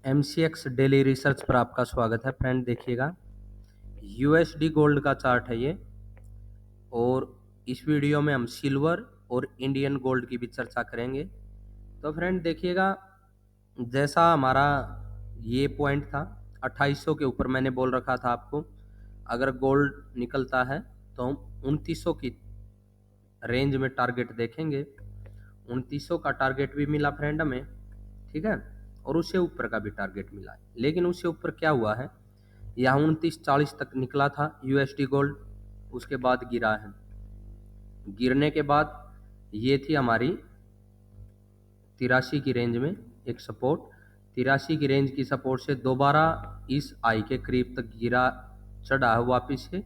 MCX daily research पर आपका स्वागत है फ्रेंड। देखिएगा, यूएसडी गोल्ड का चार्ट है ये, और इस वीडियो में हम सिल्वर और इंडियन गोल्ड की भी चर्चा करेंगे। तो फ्रेंड देखिएगा, जैसा हमारा ये पॉइंट था 2800 के ऊपर, मैंने बोल रखा था आपको अगर गोल्ड निकलता है तो हम 2900 की रेंज में टारगेट देखेंगे। 2900 का टारगेट भी मिला फ्रेंड हमें, ठीक है, और उससे ऊपर का भी टारगेट मिला है। लेकिन उससे ऊपर क्या हुआ है, यहाँ 2940 तक निकला था यूएसडी गोल्ड, उसके बाद गिरा है। गिरने के बाद ये थी हमारी 83 की रेंज में एक सपोर्ट। 83 की रेंज की सपोर्ट से दोबारा इस आई के करीब तक गिरा, चढ़ा है वापिस से,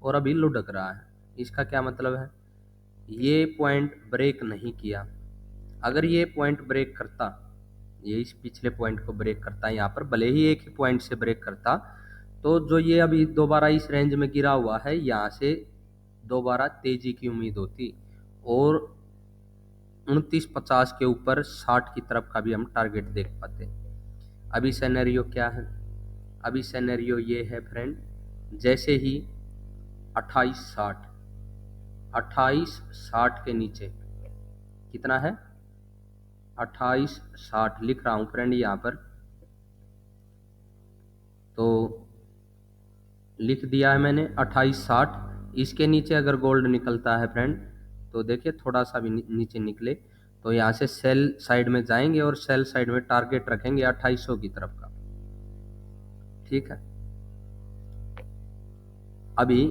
और अभी लुढ़क रहा है। इसका क्या मतलब है, ये पॉइंट ब्रेक नहीं किया। अगर ये पॉइंट ब्रेक करता, ये इस पिछले पॉइंट को ब्रेक करता, यहाँ पर भले ही एक ही पॉइंट से ब्रेक करता, तो जो ये अभी दोबारा इस रेंज में गिरा हुआ है, यहाँ से दोबारा तेजी की उम्मीद होती, और 2950 के ऊपर 60 की तरफ का भी हम टारगेट देख पाते। अभी सिनेरियो क्या है, अभी सिनेरियो ये है फ्रेंड, जैसे ही 2860 2860 के नीचे कितना है, 2860 लिख रहा हूं फ्रेंड यहाँ पर, तो लिख दिया है मैंने 2860। इसके नीचे अगर गोल्ड निकलता है फ्रेंड, तो देखिए थोड़ा सा भी नीचे निकले तो यहाँ से सेल साइड में जाएंगे, और सेल साइड में टारगेट रखेंगे 2800 की तरफ का, ठीक है। अभी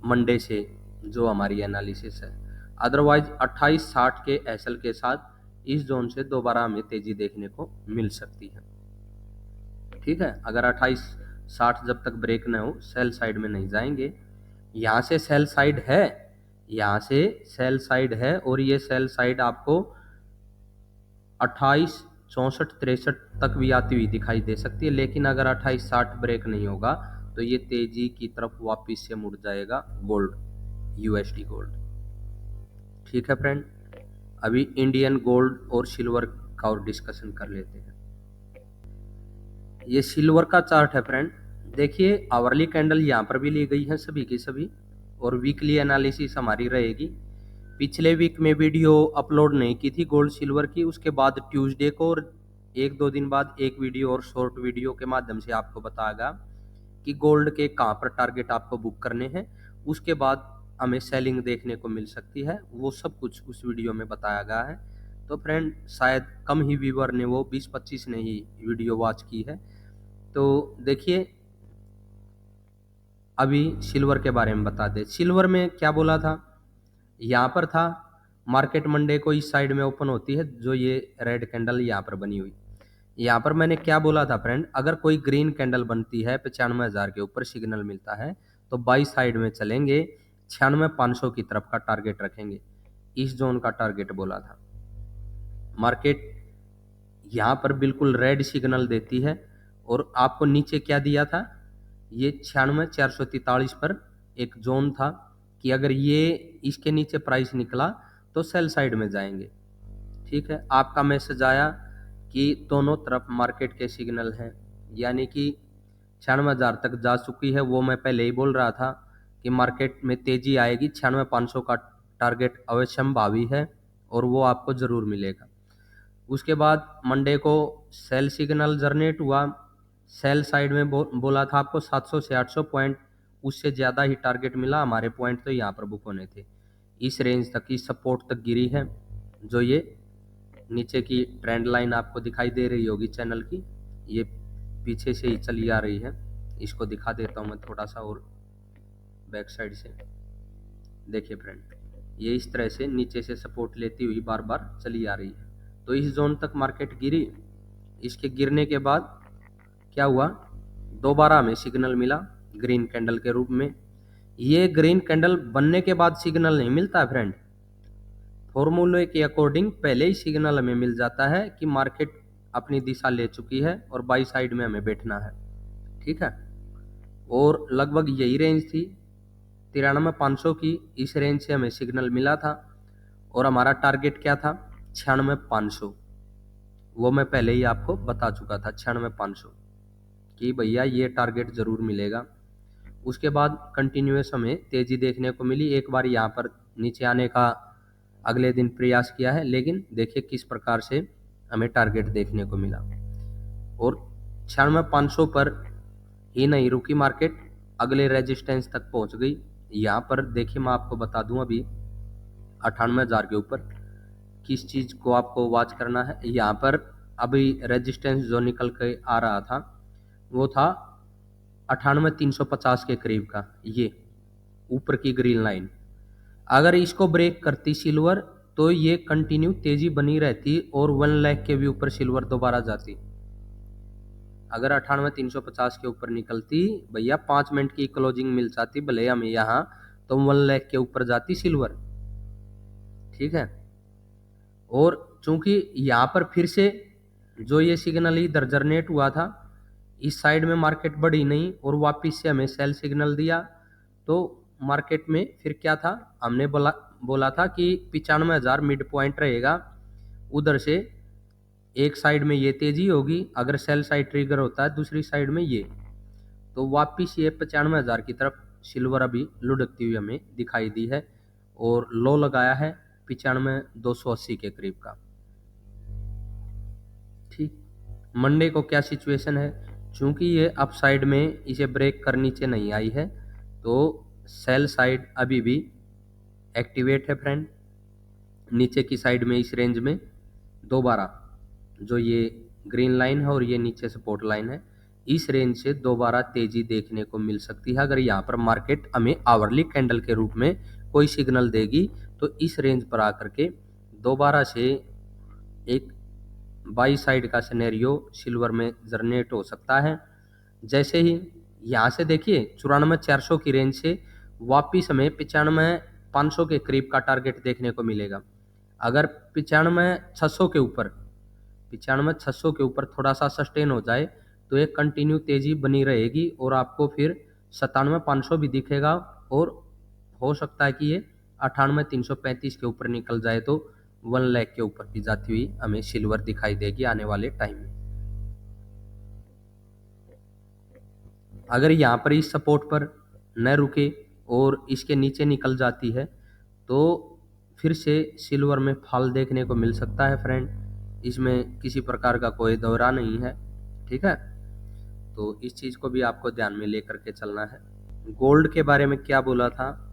मंडे से जो हमारी एनालिसिस है, अदरवाइज 2860 के एसएल के साथ इस जोन से दोबारा हमें तेजी देखने को मिल सकती है, ठीक है। अगर 2860 जब तक ब्रेक न हो, सेल साइड में नहीं जाएंगे। यहाँ से सेल साइड है, यहाँ से सेल साइड है, और ये सेल साइड आपको 2864-63 तक भी आती हुई दिखाई दे सकती है। लेकिन अगर 2860 ब्रेक नहीं होगा तो ये तेजी की तरफ वापस से मुड़ जाएगा गोल्ड, यूएसडी गोल्ड, ठीक है फ्रेंड। अभी इंडियन गोल्ड और सिल्वर का और डिस्कशन कर लेते हैं। ये सिल्वर का चार्ट है फ्रेंड। देखिए, आवरली कैंडल यहाँ पर भी ली गई है सभी की सभी, और वीकली एनालिसिस हमारी रहेगी। पिछले वीक में वीडियो अपलोड नहीं की थी गोल्ड सिल्वर की, उसके बाद ट्यूसडे को और एक दो दिन बाद एक वीडियो और शॉर्ट वीडियो के माध्यम से आपको बताएगा कि गोल्ड के कहाँ पर टारगेट आपको बुक करने हैं, उसके बाद हमें सेलिंग देखने को मिल सकती है। वो सब कुछ उस वीडियो में बताया गया है। तो फ्रेंड शायद कम ही व्यूवर ने, वो 20-25 ने ही वीडियो वॉच की है। तो देखिए, अभी सिल्वर के बारे में बता दें। सिल्वर में क्या बोला था, यहाँ पर था मार्केट मंडे को इस साइड में ओपन होती है, जो ये रेड कैंडल यहाँ पर बनी हुई। यहाँ पर मैंने क्या बोला था फ्रेंड, अगर कोई ग्रीन कैंडल बनती है 95,000 के ऊपर सिग्नल मिलता है, तो बाई साइड में चलेंगे, 96,500 की तरफ का टारगेट रखेंगे। इस जोन का टारगेट बोला था। मार्केट यहाँ पर बिल्कुल रेड सिग्नल देती है, और आपको नीचे क्या दिया था, ये 96,443 पर एक जोन था कि अगर ये इसके नीचे प्राइस निकला तो सेल साइड में जाएंगे, ठीक है। आपका मैसेज आया कि दोनों तरफ मार्केट के सिग्नल हैं, यानी कि 96,000 तक जा चुकी है। वो मैं पहले ही बोल रहा था कि मार्केट में तेजी आएगी, 96,500 का टारगेट अवश्यंभावी है, और वो आपको जरूर मिलेगा। उसके बाद मंडे को सेल सिग्नल जनरेट हुआ। सेल साइड में बोला था आपको 700 से 800 पॉइंट, उससे ज़्यादा ही टारगेट मिला। हमारे पॉइंट तो यहाँ पर बुक होने थे, इस रेंज तक, इस सपोर्ट तक गिरी है। जो ये नीचे की ट्रेंड लाइन आपको दिखाई दे रही होगी चैनल की, ये पीछे से ही चली आ रही है। इसको दिखा देता हूँ मैं थोड़ा सा और बैक साइड से। देखिए फ्रेंड, ये इस तरह से नीचे से सपोर्ट लेती हुई बार बार चली आ रही है। तो इस जोन तक मार्केट गिरी। इसके गिरने के बाद क्या हुआ, दोबारा हमें सिग्नल मिला ग्रीन कैंडल के रूप में। ये ग्रीन कैंडल बनने के बाद सिग्नल नहीं मिलता फ्रेंड, फॉर्मूले के अकॉर्डिंग पहले ही सिग्नल हमें मिल जाता है कि मार्केट अपनी दिशा ले चुकी है और बाई साइड में हमें बैठना है, ठीक है। और लगभग यही रेंज थी 93,500 की, इस रेंज से हमें सिग्नल मिला था, और हमारा टारगेट क्या था, 96,500, वो मैं पहले ही आपको बता चुका था 96,500 कि भैया ये टारगेट जरूर मिलेगा। उसके बाद कंटिन्यूस हमें तेजी देखने को मिली। एक बार यहाँ पर नीचे आने का अगले दिन प्रयास किया है, लेकिन देखिए किस प्रकार से हमें टारगेट देखने को मिला। और 96,500 पर ही नहीं रुकी मार्केट, अगले रेजिस्टेंस तक पहुंच गई। यहाँ पर देखिए मैं आपको बता दूं अभी 98,000 के ऊपर किस चीज को आपको वॉच करना है। यहाँ पर अभी रेजिस्टेंस जो निकल के आ रहा था वो था 98,350 के करीब का, ये ऊपर की ग्रीन लाइन। अगर इसको ब्रेक करती सिल्वर तो ये कंटिन्यू तेजी बनी रहती और 1 लाख के भी ऊपर सिल्वर दोबारा जाती। अगर 98,350 के ऊपर निकलती भैया 5 मिनट की क्लोजिंग मिल जाती भले हमें यहाँ, तो 1 लाख के ऊपर जाती सिल्वर। ठीक है। और चूंकि यहाँ पर फिर से जो ये सिग्नल इधर जनरेट हुआ था, इस साइड में मार्केट बढ़ी नहीं और वापिस से हमें सेल सिग्नल दिया, तो मार्केट में फिर क्या था, हमने बोला था कि 95,000 मिड पॉइंट रहेगा। उधर से एक साइड में ये तेजी होगी, अगर सेल साइड ट्रिगर होता है दूसरी साइड में ये, तो वापिस ये 95,000 की तरफ सिल्वर अभी लुढ़कती हुई हमें दिखाई दी है और लो लगाया है 95,280 के करीब का। ठीक। मंडे को क्या सिचुएशन है, चूंकि ये अप साइड में इसे ब्रेक कर नीचे नहीं आई है, तो सेल साइड अभी भी एक्टिवेट है फ्रेंड। नीचे की साइड में इस रेंज में दोबारा जो ये ग्रीन लाइन है और ये नीचे सपोर्ट लाइन है, इस रेंज से दोबारा तेजी देखने को मिल सकती है। अगर यहाँ पर मार्केट हमें आवरली कैंडल के रूप में कोई सिग्नल देगी तो इस रेंज पर आकर के दोबारा से एक बाई साइड का सिनेरियो सिल्वर में जनरेट हो सकता है। जैसे ही यहाँ से देखिए 94,400 की रेंज से वापिस हमें 95,500 के करीब का टारगेट देखने को मिलेगा। अगर 95,600 के ऊपर 95,600 के ऊपर थोड़ा सा सस्टेन हो जाए तो एक कंटिन्यू तेजी बनी रहेगी और आपको फिर 97,500 भी दिखेगा और हो सकता है कि ये 98,335 के ऊपर निकल जाए तो 1 लाख के ऊपर की जाती हुई हमें सिल्वर दिखाई देगी आने वाले टाइम में। अगर यहाँ पर इस सपोर्ट पर न रुके और इसके नीचे निकल जाती है तो फिर से सिल्वर में फॉल देखने को मिल सकता है फ्रेंड, इसमें किसी प्रकार का कोई दौरा नहीं है। ठीक है, तो इस चीज़ को भी आपको ध्यान में लेकर के चलना है। गोल्ड के बारे में क्या बोला था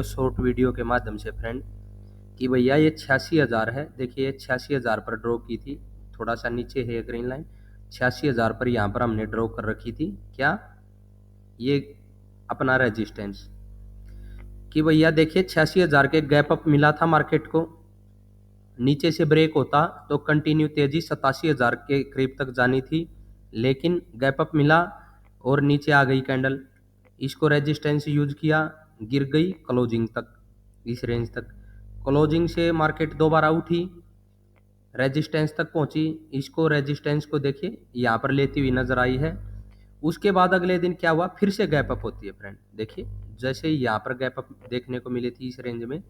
शॉर्ट वीडियो के माध्यम से फ्रेंड, कि भैया ये 86,000 है। देखिए 86,000 पर ड्रॉ की थी, थोड़ा सा नीचे है ग्रीन लाइन, 86,000 पर यहाँ पर हमने ड्रॉ कर रखी थी क्या, ये अपना रेजिस्टेंस, कि भैया देखिए 86,000 के गैप अप मिला था मार्केट को, नीचे से ब्रेक होता तो कंटिन्यू तेजी 87,000 के करीब तक जानी थी, लेकिन गैप अप मिला और नीचे आ गई कैंडल, इसको रेजिस्टेंस यूज किया, गिर गई क्लोजिंग तक, इस रेंज तक। क्लोजिंग से मार्केट दोबारा उठी, रेजिस्टेंस तक पहुंची, इसको रेजिस्टेंस को देखिए यहाँ पर लेती हुई नजर आई है। उसके बाद अगले दिन क्या हुआ, फिर से गैप अप होती है फ्रेंड। देखिए जैसे ही यहाँ पर गैप अप देखने को मिली थी इस रेंज में,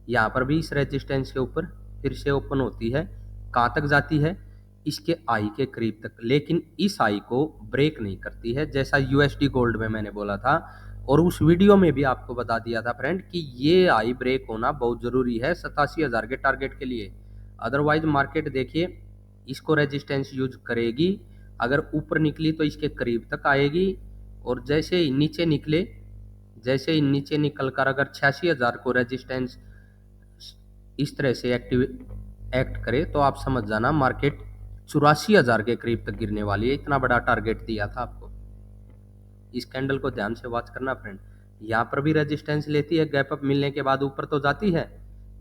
यहाँ पर भी इस रेजिस्टेंस के ऊपर फिर से ओपन होती है। कहाँ तक जाती है, इसके आई के करीब तक, लेकिन इस आई को ब्रेक नहीं करती है, जैसा यूएसडी गोल्ड में मैंने बोला था और उस वीडियो में भी आपको बता दिया था फ्रेंड कि ये आई ब्रेक होना बहुत ज़रूरी है 87,000 के टारगेट के लिए। अदरवाइज मार्केट देखिए इसको रेजिस्टेंस यूज करेगी, अगर ऊपर निकली तो इसके करीब तक आएगी और जैसे ही नीचे निकले, जैसे ही नीचे निकल कर अगर 86,000 को रेजिस्टेंस इस तरह से एक्ट करे तो आप समझ जाना मार्केट 84,000 के करीब तक गिरने वाली है। इतना बड़ा टारगेट दिया था आपको, इस कैंडल को ध्यान से वॉच करना फ्रेंड। यहाँ पर भी रेजिस्टेंस लेती है, गैप अप मिलने के बाद ऊपर तो जाती है,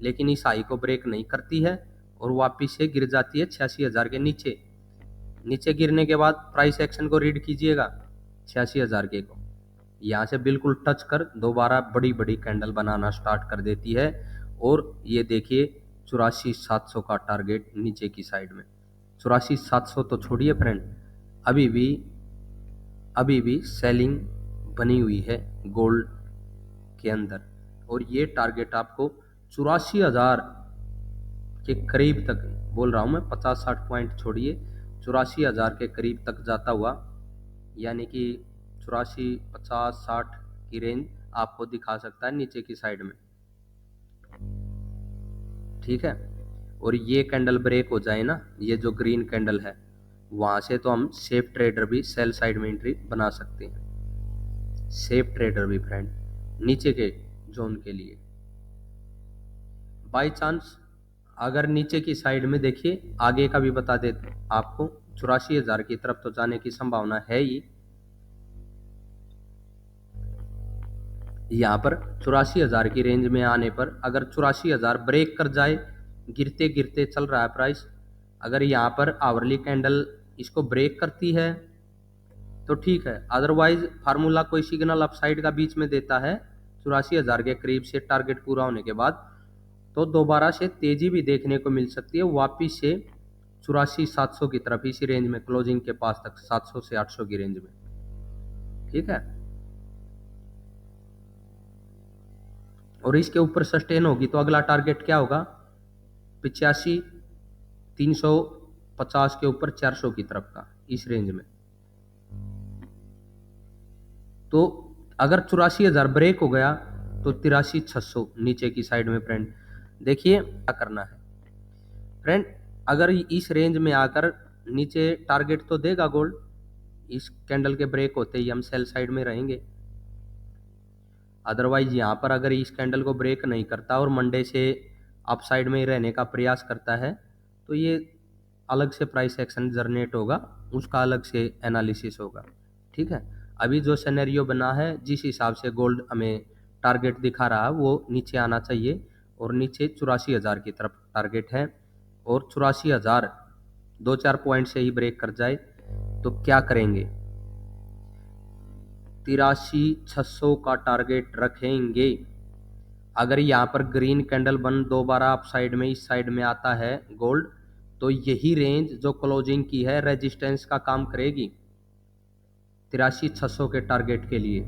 लेकिन इस हाई को ब्रेक नहीं करती है और वापिस से गिर जाती है 86,000 के नीचे। नीचे गिरने के बाद प्राइस एक्शन को रीड कीजिएगा 86,000 के को, यहाँ से बिल्कुल टच कर दोबारा बड़ी बड़ी कैंडल बनाना स्टार्ट कर देती है और ये देखिए 84,700 का टारगेट नीचे की साइड में। 84,700 तो छोड़िए फ्रेंड, अभी भी सेलिंग बनी हुई है गोल्ड के अंदर और ये टारगेट आपको 84,000 के करीब तक बोल रहा हूँ मैं, 50-60 पॉइंट छोड़िए, 84,000 के करीब तक जाता हुआ, यानी कि 84, 50, 60 की रेंज आपको दिखा सकता है नीचे की साइड में। ठीक है, और ये कैंडल ब्रेक हो जाए ना, ये जो ग्रीन कैंडल है, वहां से तो हम सेफ ट्रेडर भी सेल साइड में एंट्री बना सकते हैं, सेफ ट्रेडर भी फ्रेंड, नीचे के जोन के लिए। बाई चांस अगर नीचे की साइड में देखिए, आगे का भी बता देते आपको, 84,000 की तरफ तो जाने की संभावना है ही। यहाँ पर 84,000 की रेंज में आने पर अगर 84,000 ब्रेक कर जाए, गिरते गिरते चल रहा है प्राइस, अगर यहाँ पर आवरली कैंडल इसको ब्रेक करती है तो ठीक है, अदरवाइज फार्मूला कोई सिग्नल अपसाइड का बीच में देता है 84,000 के करीब से टारगेट पूरा होने के बाद, तो दोबारा से तेजी भी देखने को मिल सकती है, वापिस से 84,700 की तरफ, इसी रेंज में क्लोजिंग के पास तक, 700 से 800 की रेंज में। ठीक है, और इसके ऊपर सस्टेन होगी तो अगला टारगेट क्या होगा, 85,350 के ऊपर 400 की तरफ का, इस रेंज में। तो अगर 84,000 ब्रेक हो गया तो 83,600 नीचे की साइड में फ्रेंड। देखिए क्या करना है फ्रेंड, अगर इस रेंज में आकर नीचे टारगेट तो देगा गोल्ड, इस कैंडल के ब्रेक होते ही हम सेल साइड में रहेंगे। अदरवाइज यहाँ पर अगर इस कैंडल को ब्रेक नहीं करता और मंडे से अप साइड में ही रहने का प्रयास करता है, तो ये अलग से प्राइस एक्शन जनरेट होगा, उसका अलग से एनालिसिस होगा। ठीक है, अभी जो सिनेरियो बना है, जिस हिसाब से गोल्ड हमें टारगेट दिखा रहा है, वो नीचे आना चाहिए, और नीचे 84,000 की तरफ टारगेट है, और 84,000 2-4 पॉइंट से ही ब्रेक कर जाए तो क्या करेंगे, 83,600 का टारगेट रखेंगे। अगर यहाँ पर ग्रीन कैंडल बन दोबारा अप साइड में इस साइड में आता है गोल्ड, तो यही रेंज जो क्लोजिंग की है रेजिस्टेंस का काम करेगी 83,600 के टारगेट के लिए।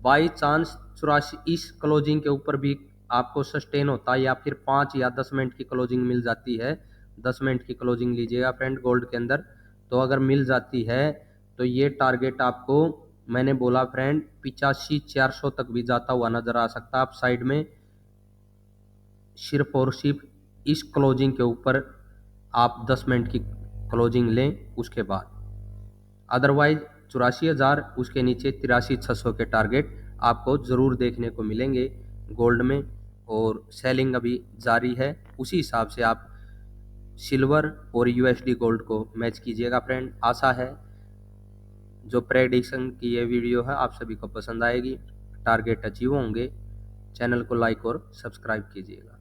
बाई चांस 84 इस क्लोजिंग के ऊपर भी आपको सस्टेन होता है, या फिर 5 या 10 मिनट की क्लोजिंग मिल जाती है, 10 मिनट की क्लोजिंग लीजिएगा फ्रेंड गोल्ड के अंदर, तो अगर मिल जाती है तो ये टारगेट आपको, मैंने बोला फ्रेंड, 85,400 तक भी जाता हुआ नजर आ सकता है आप साइड में, सिर्फ और सिर्फ इस क्लोजिंग के ऊपर आप 10 मिनट की क्लोजिंग लें उसके बाद। अदरवाइज 84,000, उसके नीचे 83,600 के टारगेट आपको ज़रूर देखने को मिलेंगे गोल्ड में, और सेलिंग अभी जारी है, उसी हिसाब से आप सिल्वर और यूएसडी गोल्ड को मैच कीजिएगा फ्रेंड। आशा है जो प्रेडिक्शन की ये वीडियो है आप सभी को पसंद आएगी, टारगेट अचीव होंगे। चैनल को लाइक और सब्सक्राइब कीजिएगा।